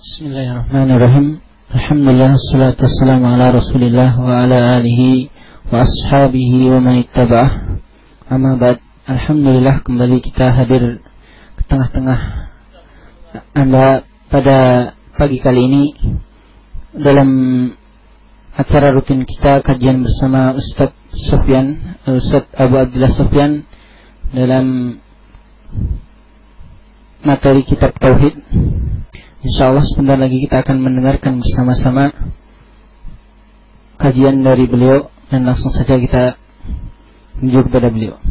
Bismillahirrahmanirrahim. Alhamdulillah, wassalatu wassalamu ala Rasulillah wa ala alihi wa ashabihi wa man ittaba'ah. Amma ba'd. Alhamdulillah, kembali kita hadir ke tengah-tengah Anda pada pagi kali ini dalam acara rutin kita, kajian bersama Ustaz Abu Abdullah Sufyan dalam materi kitab Tauhid. InsyaAllah sebentar lagi kita akan mendengarkan bersama-sama kajian dari beliau, dan langsung saja kita menuju kepada beliau.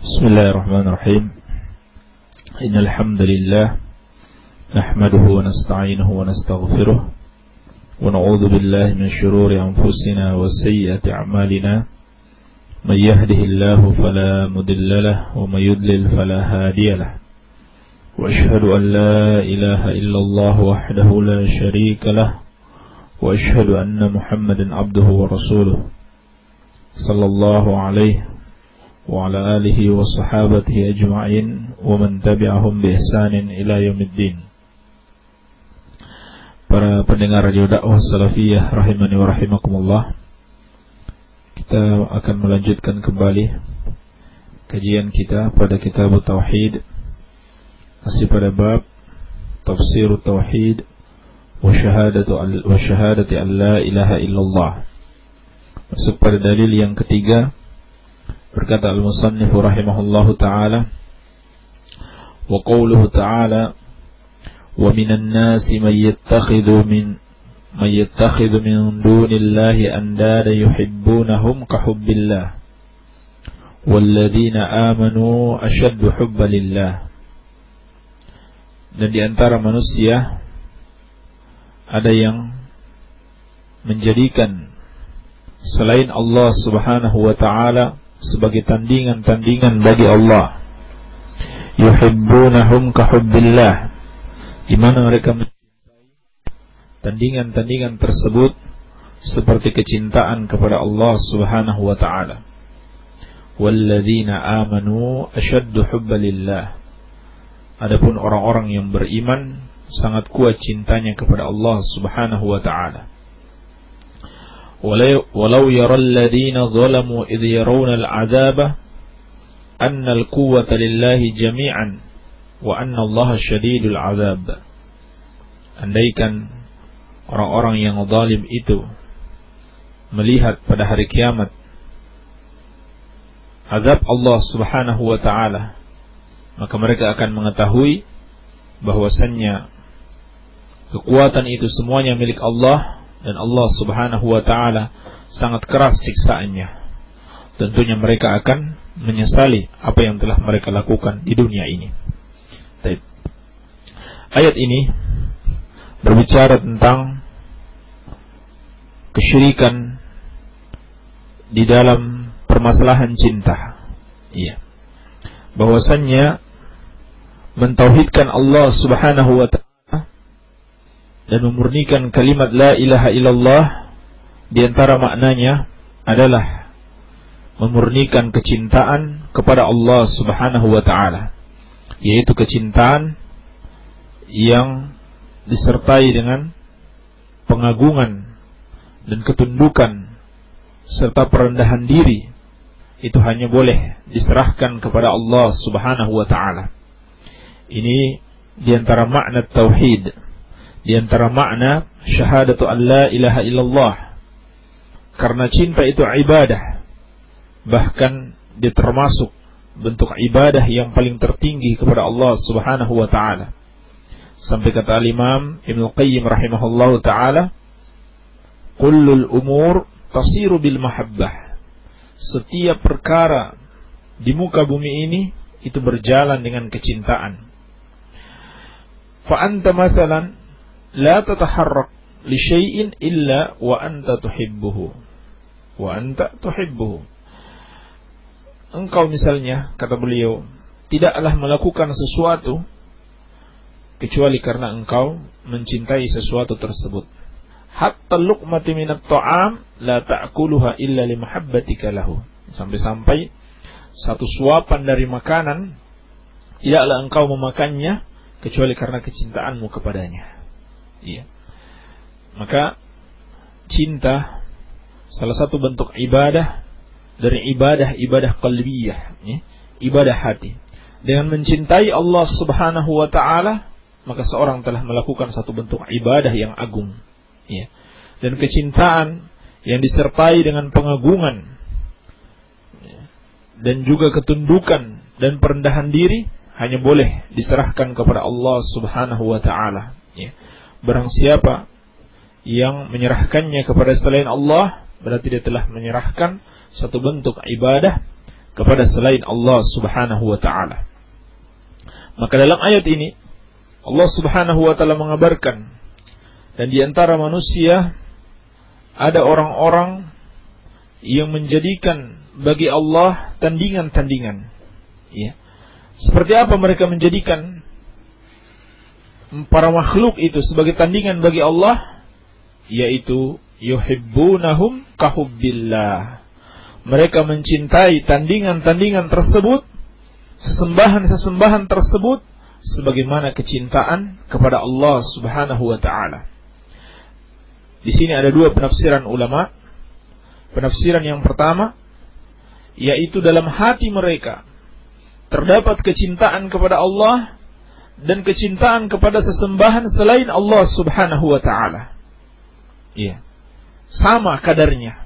Bismillahirrahmanirrahim. Innal hamdalillah nahmaduhu wa nasta'inuhu wa nastaghfiruh wa na'udzu billahi min shururi anfusina wa sayyiati a'malina. من يهده الله فلا مضل له ومن يضلل فلا هادي له وأشهد أن لا إله إلا الله وحده لا شريك له وأشهد أن محمدا عبده ورسوله صلى الله عليه وعلى آله وصحابته أجمعين ومن تبعهم بإحسان إلى يوم الدين. Para pendengar radio dakwah salafiyah rahimani wa rahimakumullah, kita akan melanjutkan kembali kajian kita pada kitab Tauhid, masih pada bab tafsir Tauhid wa syahadati an la ilaha illallah. Masuk pada dalil yang ketiga. Berkata al-musannif rahimahullahu ta'ala, wa qawluhu ta'ala, wa minan nasi man yattakhidhu min dunillahi andada yuhibbunahum ka hubbillah walladzina amanu ashaddu hubban lillah. Dan di antara manusia ada yang menjadikan selain Allah Subhanahu wa ta'ala sebagai tandingan-tandingan bagi Allah. Yuhibbunahum ka hubbillah, di mana mereka tandingan-tandingan tersebut seperti kecintaan kepada Allah Subhanahu wa ta'ala. Walladzina amanu ashaddu hubban lillah. Adapun orang-orang yang beriman sangat kuat cintanya kepada Allah Subhanahu wa ta'ala. Walau yara alladhina zalamu idh yarawna al-'adzaba anna al-quwwata lillahi jami'an wa anna Allah syadidul 'adzab. Andaikan orang-orang yang zalim itu melihat pada hari kiamat azab Allah Subhanahu wa ta'ala, maka mereka akan mengetahui bahwasannya kekuatan itu semuanya milik Allah, dan Allah Subhanahu wa ta'ala sangat keras siksaannya. Tentunya mereka akan menyesali apa yang telah mereka lakukan di dunia ini. Ayat ini berbicara tentang kesyirikan di dalam permasalahan cinta. Iya. Bahwasannya mentauhidkan Allah Subhanahu wa ta'ala dan memurnikan kalimat la ilaha illallah, di antara maknanya adalah memurnikan kecintaan kepada Allah Subhanahu wa ta'ala, yaitu kecintaan yang disertai dengan pengagungan dan ketundukan serta perendahan diri. Itu hanya boleh diserahkan kepada Allah Subhanahu wa ta'ala. Ini diantara makna tauhid, diantara makna syahadatu an la ilaha illallah. Karena cinta itu ibadah, bahkan dia termasuk bentuk ibadah yang paling tertinggi kepada Allah Subhanahu wa ta'ala. Sampai kata al-Imam Ibnu Qayyim rahimahullahu ta'ala, kullul umur tasiru bil mahabbah. Setiap perkara di muka bumi ini itu berjalan dengan kecintaan. Fa anta masalan la tataharrak li syai'in illa wa anta tuhibbuhu. Wa anta tuhibbuhu. Engkau misalnya, kata beliau, tidaklah melakukan sesuatu kecuali karena engkau mencintai sesuatu tersebut. Hatta luqmati minat ta'am la ta'kuluha illa limahabbatika lahu. Sampai-sampai satu suapan dari makanan tidaklah engkau memakannya kecuali karena kecintaanmu kepadanya. Iya. Maka cinta salah satu bentuk ibadah dari ibadah qalbiyah, ya, ibadah hati. Dengan mencintai Allah Subhanahu wa taala, maka seorang telah melakukan satu bentuk ibadah yang agung, ya. Dan kecintaan yang disertai dengan pengagungan, ya, dan juga ketundukan dan perendahan diri hanya boleh diserahkan kepada Allah Subhanahu wa taala, ya. Barang siapa yang menyerahkannya kepada selain Allah, berarti dia telah menyerahkan satu bentuk ibadah kepada selain Allah Subhanahu wa taala. Maka dalam ayat ini Allah Subhanahu wa taala mengabarkan, dan di antara manusia ada orang-orang yang menjadikan bagi Allah tandingan-tandingan, ya. Seperti apa mereka menjadikan para makhluk itu sebagai tandingan bagi Allah? Yaitu yuhibbunahum kahubbillah. Mereka mencintai tandingan-tandingan tersebut, sesembahan-sesembahan tersebut, sebagaimana kecintaan kepada Allah Subhanahu wa taala. Di sini ada dua penafsiran ulama. Penafsiran yang pertama, yaitu dalam hati mereka terdapat kecintaan kepada Allah dan kecintaan kepada sesembahan selain Allah Subhanahu wa taala. Iya. Sama kadarnya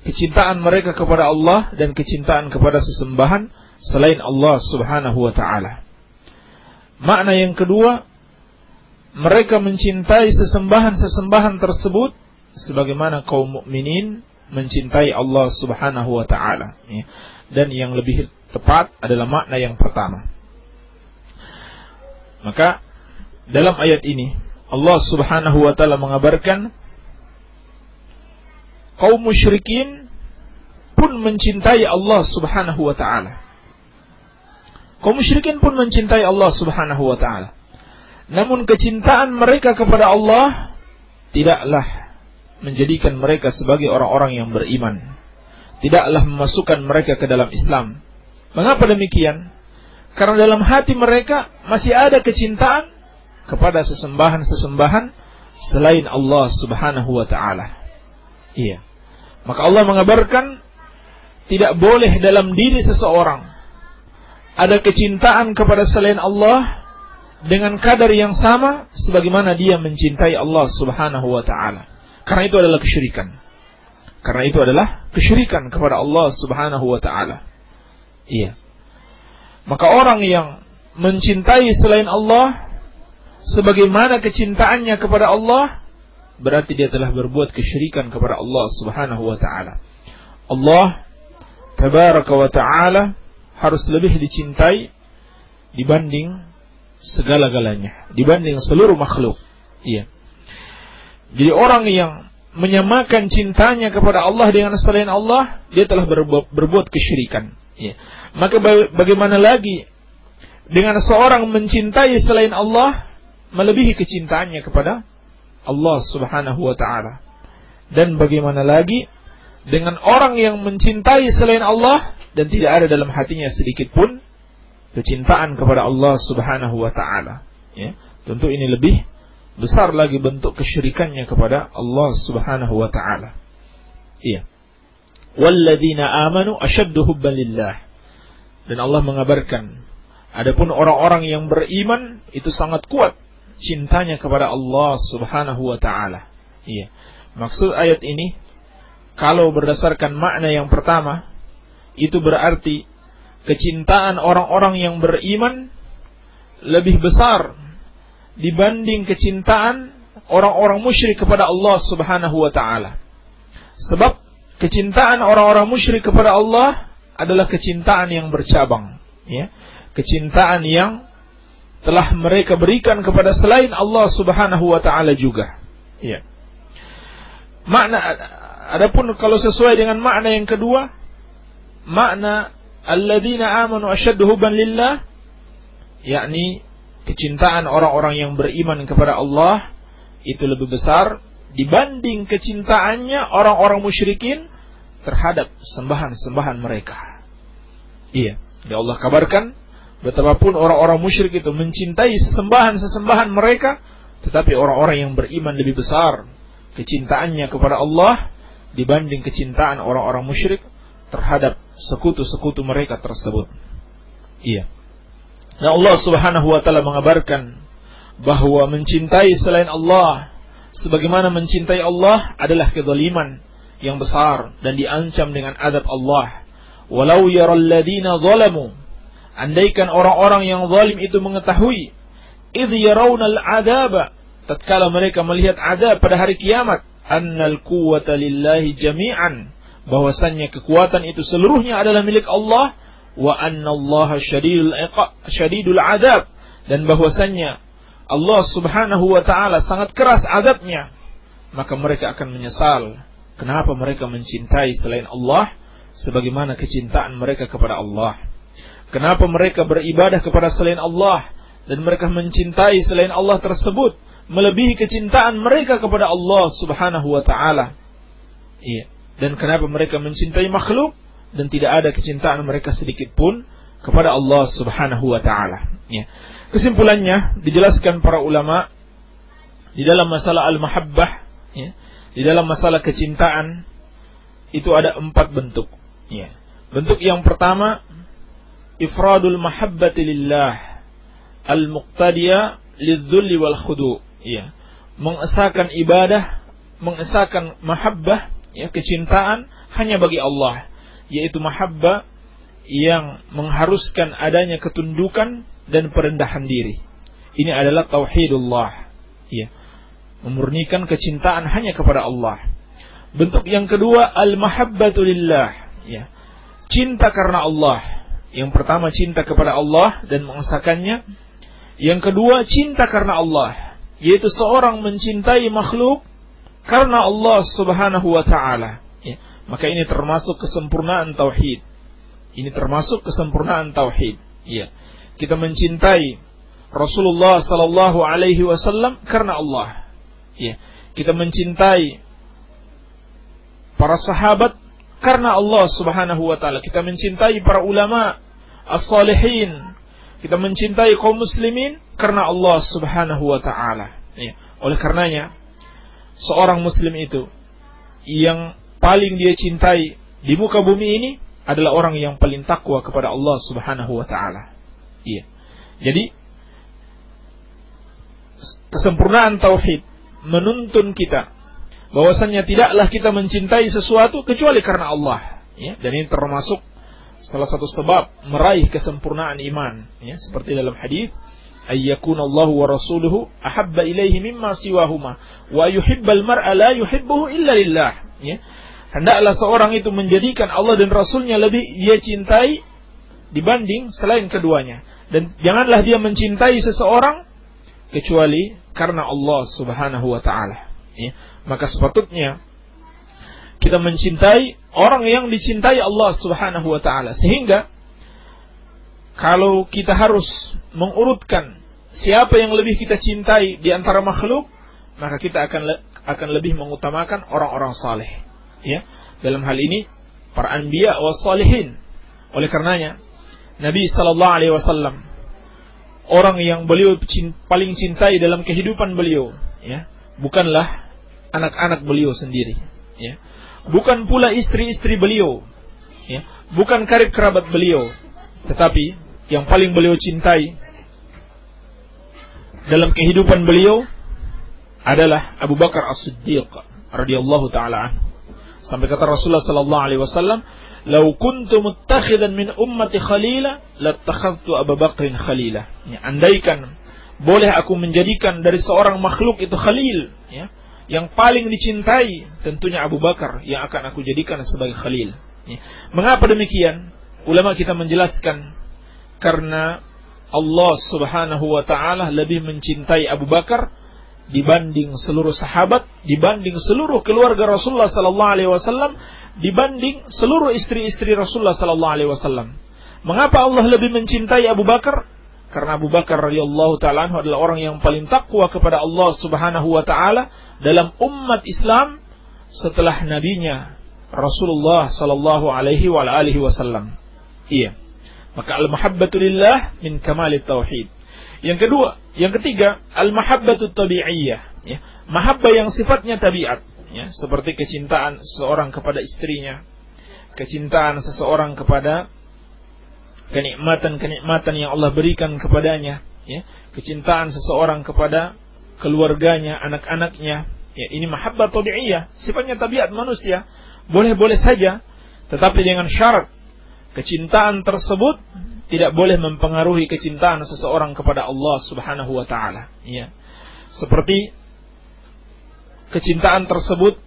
kecintaan mereka kepada Allah dan kecintaan kepada sesembahan selain Allah Subhanahu wa taala. Makna yang kedua, mereka mencintai sesembahan-sesembahan tersebut sebagaimana kaum mukminin mencintai Allah Subhanahu wa taala, ya. Dan yang lebih tepat adalah makna yang pertama. Maka dalam ayat ini Allah Subhanahu wa taala mengabarkan kaum musyrikin pun mencintai Allah Subhanahu wa taala. Kaum musyrikin pun mencintai Allah Subhanahu wa taala. Namun kecintaan mereka kepada Allah tidaklah menjadikan mereka sebagai orang-orang yang beriman. Tidaklah memasukkan mereka ke dalam Islam. Mengapa demikian? Karena dalam hati mereka masih ada kecintaan kepada sesembahan-sesembahan selain Allah Subhanahu wa taala. Iya. Maka Allah mengabarkan tidak boleh dalam diri seseorang ada kecintaan kepada selain Allah dengan kadar yang sama sebagaimana dia mencintai Allah Subhanahu wa taala. Karena itu adalah kesyirikan. Karena itu adalah kesyirikan kepada Allah Subhanahu wa taala. Iya. Maka orang yang mencintai selain Allah sebagaimana kecintaannya kepada Allah, berarti dia telah berbuat kesyirikan kepada Allah Subhanahu wa taala. Allah tabaraka wa taala harus lebih dicintai dibanding segala-galanya, dibanding seluruh makhluk. Iya. Jadi orang yang menyamakan cintanya kepada Allah dengan selain Allah, dia telah berbuat kesyirikan. Iya. Maka bagaimana lagi dengan seorang mencintai selain Allah melebihi kecintaannya kepada Allah Subhanahu wa taala. Dan bagaimana lagi dengan orang yang mencintai selain Allah dan tidak ada dalam hatinya sedikit pun kecintaan kepada Allah Subhanahu wa taala, ya. Tentu ini lebih besar lagi bentuk kesyirikannya kepada Allah Subhanahu wa taala. Iya. Walladzina amanu asyaddu hubban lillah. Dan Allah mengabarkan, adapun orang-orang yang beriman itu sangat kuat cintanya kepada Allah Subhanahu wa taala. Iya. Maksud ayat ini, kalau berdasarkan makna yang pertama, itu berarti kecintaan orang-orang yang beriman lebih besar dibanding kecintaan orang-orang musyrik kepada Allah Subhanahu wa taala. Sebab kecintaan orang-orang musyrik kepada Allah adalah kecintaan yang bercabang, ya. Kecintaan yang telah mereka berikan kepada selain Allah Subhanahu wa taala juga. Ya. Makna adapun kalau sesuai dengan makna yang kedua, makna alladzina amanu asyaddu hubban lillah, yakni kecintaan orang-orang yang beriman kepada Allah itu lebih besar dibanding kecintaannya orang-orang musyrikin terhadap sembahan-sembahan mereka. Iya, ya Allah kabarkan, Betapapun orang-orang musyrik itu mencintai sesembahan-sesembahan mereka, tetapi orang-orang yang beriman lebih besar kecintaannya kepada Allah dibanding kecintaan orang-orang musyrik terhadap sekutu-sekutu mereka tersebut. Iya. Nah, Allah Subhanahu wa taala mengabarkan bahwa mencintai selain Allah sebagaimana mencintai Allah adalah kezaliman yang besar dan diancam dengan azab Allah. Walau yaral ladzina zalamu, andaikan orang-orang yang zalim itu mengetahui, idh yarawnal adzaba, tatkala mereka melihat azab pada hari kiamat, annal quwwata lillahi jami'an, bahwasannya kekuatan itu seluruhnya adalah milik Allah, wa annallaha syadidul adzab, dan bahwasannya Allah Subhanahu wa taala sangat keras azabnya, maka mereka akan menyesal kenapa mereka mencintai selain Allah sebagaimana kecintaan mereka kepada Allah. Kenapa mereka beribadah kepada selain Allah dan mereka mencintai selain Allah tersebut melebihi kecintaan mereka kepada Allah Subhanahu wa taala. Iya. Dan kenapa mereka mencintai makhluk dan tidak ada kecintaan mereka sedikit pun kepada Allah Subhanahu wa taala. Ya. Kesimpulannya dijelaskan para ulama di dalam masalah al-mahabbah, ya, di dalam masalah kecintaan itu ada 4 bentuk. Ya. Bentuk yang pertama, ifradul mahabbati lillah al-muqtadiya lidzulli wal khudu'. Ya. Mengesahkan ibadah, mengesahkan mahabbah, ya, kecintaan hanya bagi Allah, yaitu mahabbah yang mengharuskan adanya ketundukan dan perendahan diri. Ini adalah tauhidullah, ya, memurnikan kecintaan hanya kepada Allah. Bentuk yang kedua, al-mahabbatu lillah, ya, cinta karena Allah. Yang pertama cinta kepada Allah dan mengesahkannya. Yang kedua cinta karena Allah, yaitu seorang mencintai makhluk karena Allah Subhanahu wa taala, ya. Maka ini termasuk kesempurnaan tauhid. Ini termasuk kesempurnaan tauhid, ya. Kita mencintai Rasulullah sallallahu alaihi wasallam karena Allah, ya. Kita mencintai para sahabat karena Allah Subhanahu wa taala. Kita mencintai para ulama as-salihin. Kita mencintai kaum muslimin karena Allah Subhanahu wa taala, ya. Oleh karenanya seorang muslim itu yang paling dia cintai di muka bumi ini adalah orang yang paling takwa kepada Allah Subhanahu wa taala. Iya. Jadi kesempurnaan tauhid menuntun kita bahwasannya tidaklah kita mencintai sesuatu kecuali karena Allah, ya. Dan ini termasuk salah satu sebab meraih kesempurnaan iman, ya. Seperti dalam hadis, ayyakunallahu wa rasuluhu ahabba ilaihi mimma siwahuma wa yuhibbal mar'a la yuhibbuhu illa lillah, ya. Hendaklah seorang itu menjadikan Allah dan Rasulnya lebih dia cintai dibanding selain keduanya. Dan janganlah dia mencintai seseorang kecuali karena Allah Subhanahu wa ta'ala, ya. Maka sepatutnya kita mencintai orang yang dicintai Allah Subhanahu wa ta'ala. Sehingga kalau kita harus mengurutkan siapa yang lebih kita cintai di antara makhluk, maka kita akan lebih mengutamakan orang-orang saleh, ya. Dalam hal ini para anbiya was salihin. Oleh karenanya Nabi sallallahu alaihi wasallam, orang yang beliau paling cintai dalam kehidupan beliau, ya, bukanlah anak-anak beliau sendiri, ya. Bukan pula istri-istri beliau, ya. Bukan karib kerabat beliau, tetapi yang paling beliau cintai dalam kehidupan beliau adalah Abu Bakar As-Siddiq radhiyallahu taala anhu. Sampai kata Rasulullah sallallahu alaihi wasallam, "Lau kuntu muttakhidan min ummati khalila, lattakhadtu Abu Bakrin khalila." Ya, andaikan boleh aku menjadikan dari seorang makhluk itu khalil, ya, yang paling dicintai, tentunya Abu Bakar yang akan aku jadikan sebagai khalil. Ya. Mengapa demikian? Ulama kita menjelaskan karena Allah Subhanahu wa taala lebih mencintai Abu Bakar dibanding seluruh sahabat, dibanding seluruh keluarga Rasulullah sallallahu alaihi wasallam, dibanding seluruh istri-istri Rasulullah sallallahu alaihi wasallam. Mengapa Allah lebih mencintai Abu Bakar? Karena Abu Bakar radhiyallahu taala anhu adalah orang yang paling takwa kepada Allah Subhanahu wa taala dalam umat Islam setelah nabinya Rasulullah sallallahu alaihi wa alihi wasallam. Iya. Maka al-mahabbatu lillah min kamalit tauhid. Yang ketiga, al-mahabbatu tabi'iyyah, ya. Mahabbah yang sifatnya tabiat, ya, seperti kecintaan seseorang kepada istrinya, kecintaan seseorang kepada kenikmatan yang Allah berikan kepadanya, ya, kecintaan seseorang kepada keluarganya, anak-anaknya, ya, ini mahabbah tabi'iyah, sifatnya tabiat manusia, boleh-boleh saja, tetapi dengan syarat kecintaan tersebut tidak boleh mempengaruhi kecintaan seseorang kepada Allah Subhanahu wa taala, ya. Seperti kecintaan tersebut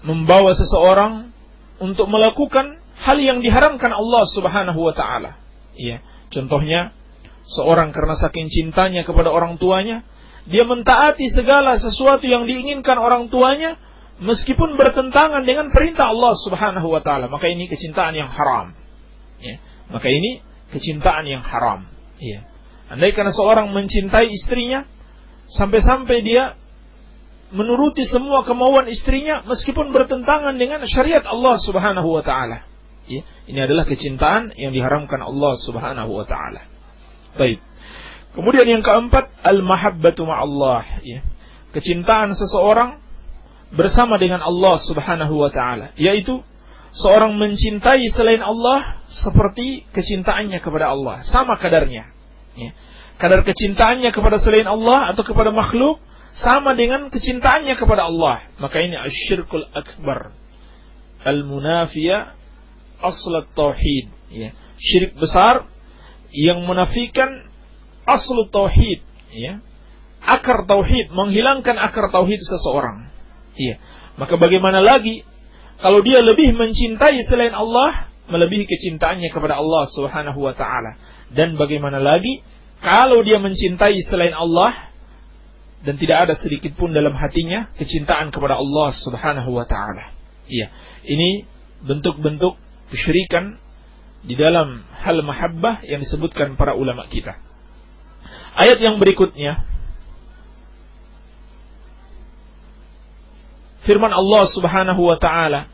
membawa seseorang untuk melakukan hal yang diharamkan Allah Subhanahu wa taala. Ya, contohnya seorang karena saking cintanya kepada orang tuanya, dia mentaati segala sesuatu yang diinginkan orang tuanya meskipun bertentangan dengan perintah Allah Subhanahu wa taala. Maka ini kecintaan yang haram. Ya, maka ini kecintaan yang haram. Ya. Andai karena seorang mencintai istrinya sampai-sampai dia menuruti semua kemauan istrinya meskipun bertentangan dengan syariat Allah Subhanahu wa taala. Ya, ini adalah kecintaan yang diharamkan Allah Subhanahu wa taala. Baik. Kemudian yang keempat, al-mahabbatu ma'allah, ya. Kecintaan seseorang bersama dengan Allah Subhanahu wa taala, yaitu seorang mencintai selain Allah seperti kecintaannya kepada Allah, sama kadarnya. Ya. Kadar kecintaannya kepada selain Allah atau kepada makhluk sama dengan kecintaannya kepada Allah. Maka ini asyirkul akbar, al-munafiya aslat tauhid, ya. Syirik besar yang menafikan aslu tauhid, ya. Akar tauhid, menghilangkan akar tauhid seseorang. Iya. Maka bagaimana lagi kalau dia lebih mencintai selain Allah melebihi kecintaannya kepada Allah Subhanahu wa taala. Dan bagaimana lagi kalau dia mencintai selain Allah dan tidak ada sedikit pun dalam hatinya kecintaan kepada Allah Subhanahu wa taala. Iya. Ini bentuk-bentuk kesyirikan di dalam hal mahabbah yang disebutkan para ulama kita. Ayat yang berikutnya, firman Allah Subhanahu wa taala,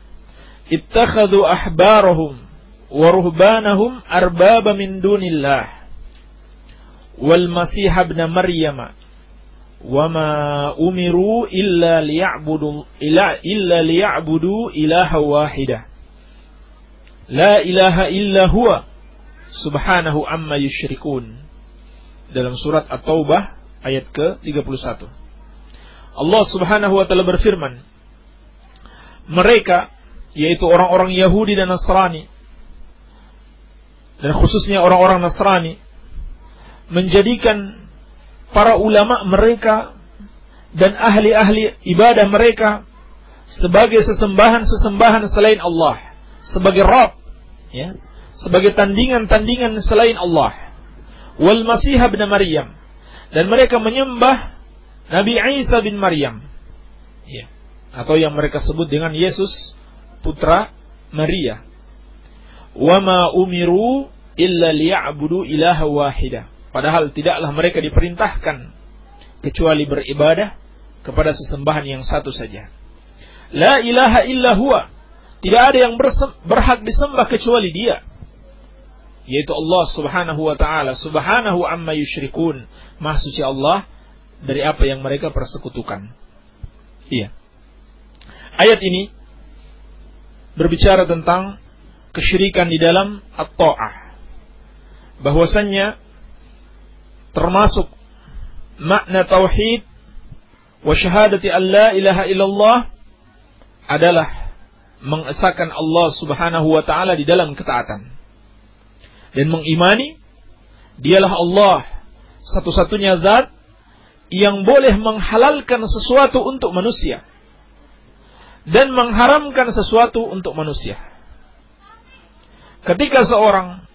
"Ittakhadhu ahbarahum wa ruhbanahum arbaba min dunillah wal masih ibn maryam wa ma umiru illa liya'budu ilaha wahidah la ilaha illa huwa subhanahu amma yusyrikun." Dalam surat At-Taubah ayat ke-31. Allah Subhanahu wa taala berfirman, mereka, yaitu orang-orang Yahudi dan Nasrani, dan khususnya orang-orang Nasrani, menjadikan para ulama mereka dan ahli-ahli ibadah mereka sebagai sesembahan-sesembahan selain Allah, sebagai Rabb, ya, sebagai tandingan-tandingan selain Allah. Wal Masih ibn Maryam, dan mereka menyembah Nabi Isa bin Maryam, ya, atau yang mereka sebut dengan Yesus putra Maria. Wa ma umiru illa liya'budu ilaha wahidah. Padahal tidaklah mereka diperintahkan kecuali beribadah kepada sesembahan yang satu saja. La ilaha illa huwa. Tidak ada yang berhak disembah kecuali Dia, yaitu Allah Subhanahu wa taala. Subhanahu amma yusyrikun. Maha suci Allah dari apa yang mereka persekutukan. Iya. Ayat ini berbicara tentang kesyirikan di dalam at-ta'ah. Bahwasannya termasuk makna tauhid wa syahadati an la ilaha illallah adalah mengesahkan Allah Subhanahu wa taala di dalam ketaatan dan mengimani Dialah Allah satu-satunya zat yang boleh menghalalkan sesuatu untuk manusia dan mengharamkan sesuatu untuk manusia. Ketika seorang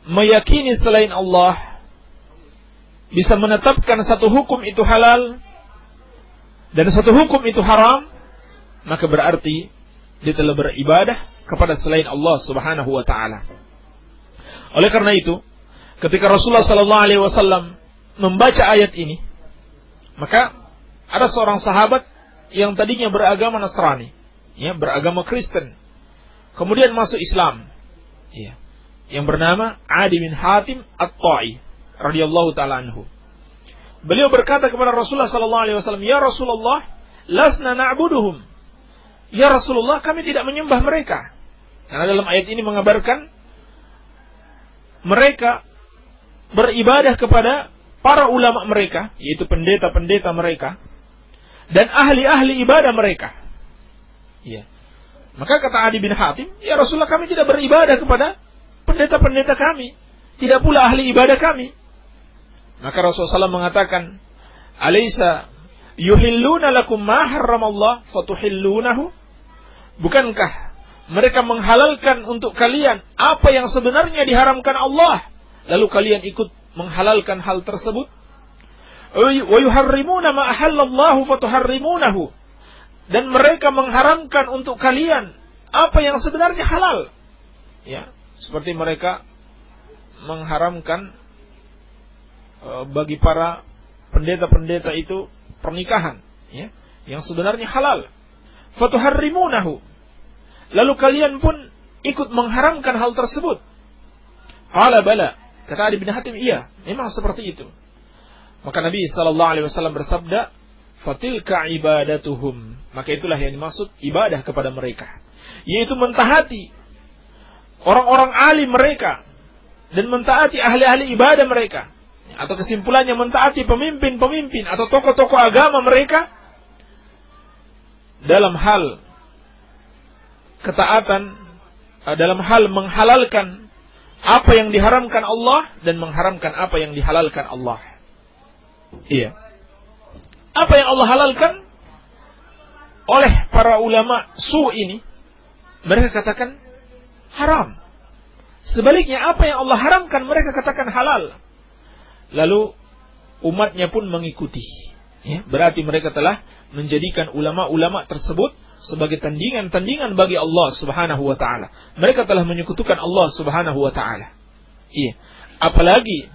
meyakini selain Allah bisa menetapkan satu hukum itu halal dan satu hukum itu haram, maka berarti dia telah beribadah kepada selain Allah Subhanahu wa taala. Oleh karena itu, ketika Rasulullah sallallahu alaihi wasallam membaca ayat ini, maka ada seorang sahabat yang tadinya beragama Nasrani, ya, beragama Kristen, kemudian masuk Islam. Ya. yang bernama Adi bin Hatim At-Ta'i radhiyallahu taala anhu. Beliau berkata kepada Rasulullah sallallahu alaihi wasallam, "Ya Rasulullah, lasna na'buduhum." Ya Rasulullah, kami tidak menyembah mereka. Karena dalam ayat ini mengabarkan mereka beribadah kepada para ulama mereka, yaitu pendeta-pendeta mereka dan ahli-ahli ibadah mereka. Ya. Maka kata Adi bin Hatim, "Ya Rasulullah, kami tidak beribadah kepada pendeta-pendeta kami, tidak pula ahli ibadah kami." Maka Rasulullah SAW mengatakan, "Alaysa yuhilluna lakum ma harramallah fatuhillunahu?" Bukankah mereka menghalalkan untuk kalian apa yang sebenarnya diharamkan Allah, lalu kalian ikut menghalalkan hal tersebut? Wa yuharrimuna ma ahallallahu fatuharrimunahu. Dan mereka mengharamkan untuk kalian apa yang sebenarnya halal. Ya, seperti mereka mengharamkan bagi para pendeta-pendeta itu pernikahan, ya, yang sebenarnya halal. Fatuharrimunahu. Lalu kalian pun ikut mengharamkan hal tersebut. Qala bala. Kata Adi bin Hatim, iya, memang seperti itu. Maka Nabi SAW bersabda, fatilka ibadatuhum. Maka itulah yang dimaksud ibadah kepada mereka, yaitu mentaati orang-orang alim mereka dan mentaati ahli-ahli ibadah mereka, atau kesimpulannya mentaati pemimpin-pemimpin atau tokoh-tokoh agama mereka dalam hal ketaatan, dalam hal menghalalkan apa yang diharamkan Allah dan mengharamkan apa yang dihalalkan Allah. Iya. Apa yang Allah halalkan oleh para ulama ini, mereka katakan haram. Sebaliknya, apa yang Allah haramkan, mereka katakan halal. Lalu umatnya pun mengikuti. Ya, berarti mereka telah menjadikan ulama-ulama tersebut sebagai tandingan-tandingan bagi Allah Subhanahu wa taala. Mereka telah menyekutukan Allah Subhanahu wa taala. Iya. Apalagi